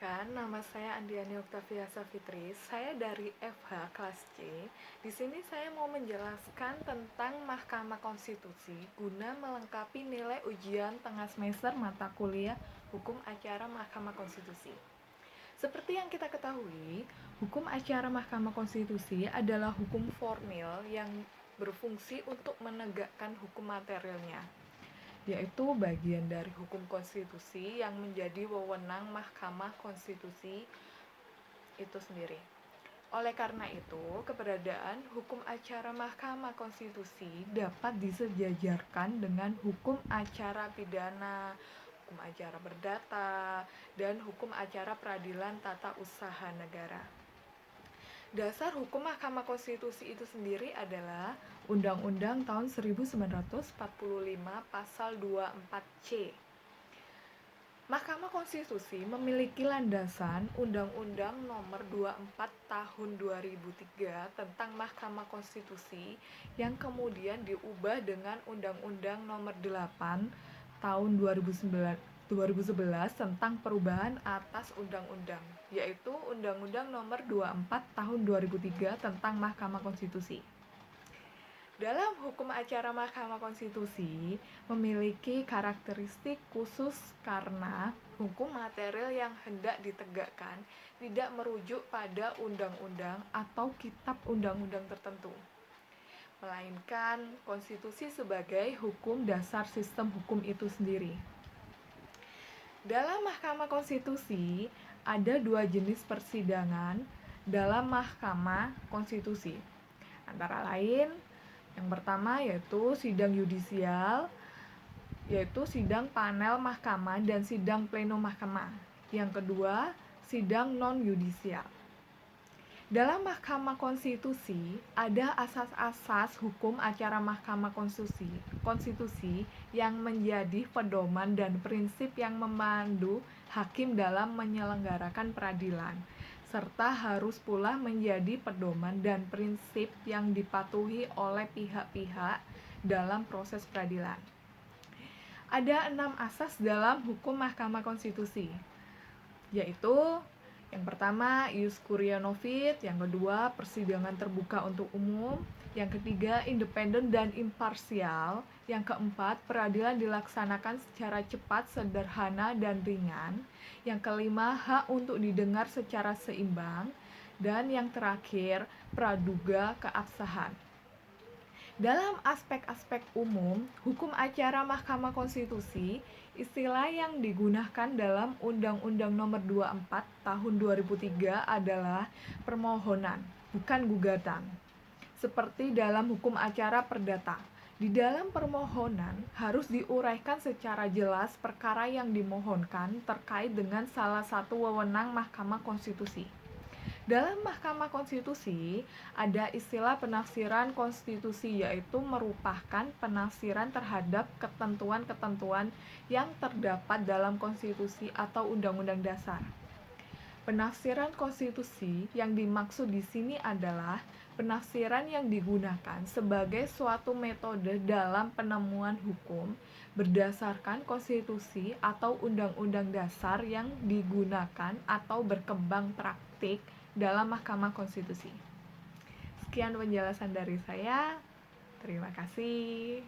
Perkenalkan, nama saya Andiani Oktavia Safitri. Saya dari FH kelas C. Di sini saya mau menjelaskan tentang Mahkamah Konstitusi guna melengkapi nilai ujian tengah semester mata kuliah Hukum Acara Mahkamah Konstitusi. Seperti yang kita ketahui, hukum acara Mahkamah Konstitusi adalah hukum formil yang berfungsi untuk menegakkan hukum materialnya, yaitu bagian dari hukum konstitusi yang menjadi wewenang Mahkamah Konstitusi itu sendiri. Oleh karena itu, keberadaan hukum acara Mahkamah Konstitusi dapat disejajarkan dengan hukum acara pidana, hukum acara perdata, dan hukum acara peradilan tata usaha negara. Dasar hukum Mahkamah Konstitusi itu sendiri adalah Undang-Undang tahun 1945 pasal 24C. Mahkamah Konstitusi memiliki landasan Undang-Undang Nomor 24 Tahun 2003 tentang Mahkamah Konstitusi yang kemudian diubah dengan Undang-Undang Nomor 8 Tahun 2011 tentang perubahan atas undang-undang, yaitu Undang-Undang Nomor 24 Tahun 2003 tentang Mahkamah Konstitusi. Dalam hukum acara Mahkamah Konstitusi memiliki karakteristik khusus karena hukum material yang hendak ditegakkan tidak merujuk pada undang-undang atau kitab undang-undang tertentu, melainkan konstitusi sebagai hukum dasar sistem hukum itu sendiri. Dalam Mahkamah Konstitusi ada dua jenis persidangan dalam Mahkamah Konstitusi, antara lain yang pertama yaitu sidang yudisial, yaitu sidang panel mahkamah dan sidang pleno mahkamah. Yang kedua, sidang non-yudisial. Dalam Mahkamah Konstitusi ada asas-asas hukum acara Mahkamah Konstitusi yang menjadi pedoman dan prinsip yang memandu hakim dalam menyelenggarakan peradilan, serta harus pula menjadi pedoman dan prinsip yang dipatuhi oleh pihak-pihak dalam proses peradilan. Ada 6 asas dalam hukum Mahkamah Konstitusi, yaitu yang pertama, ius curia novit, yang kedua, persidangan terbuka untuk umum, yang ketiga, independen dan imparsial, yang keempat, peradilan dilaksanakan secara cepat, sederhana, dan ringan, yang kelima, hak untuk didengar secara seimbang, dan yang terakhir, praduga keabsahan. Dalam aspek-aspek umum, hukum acara Mahkamah Konstitusi, istilah yang digunakan dalam Undang-Undang Nomor 24 Tahun 2003 adalah permohonan, bukan gugatan. Seperti dalam hukum acara perdata, di dalam permohonan harus diuraikan secara jelas perkara yang dimohonkan terkait dengan salah satu wewenang Mahkamah Konstitusi. Dalam Mahkamah Konstitusi, ada istilah penafsiran konstitusi, yaitu merupakan penafsiran terhadap ketentuan-ketentuan yang terdapat dalam konstitusi atau undang-undang dasar. Penafsiran konstitusi yang dimaksud di sini adalah penafsiran yang digunakan sebagai suatu metode dalam penemuan hukum berdasarkan konstitusi atau undang-undang dasar yang digunakan atau berkembang praktik dalam Mahkamah Konstitusi. Sekian penjelasan dari saya. Terima kasih.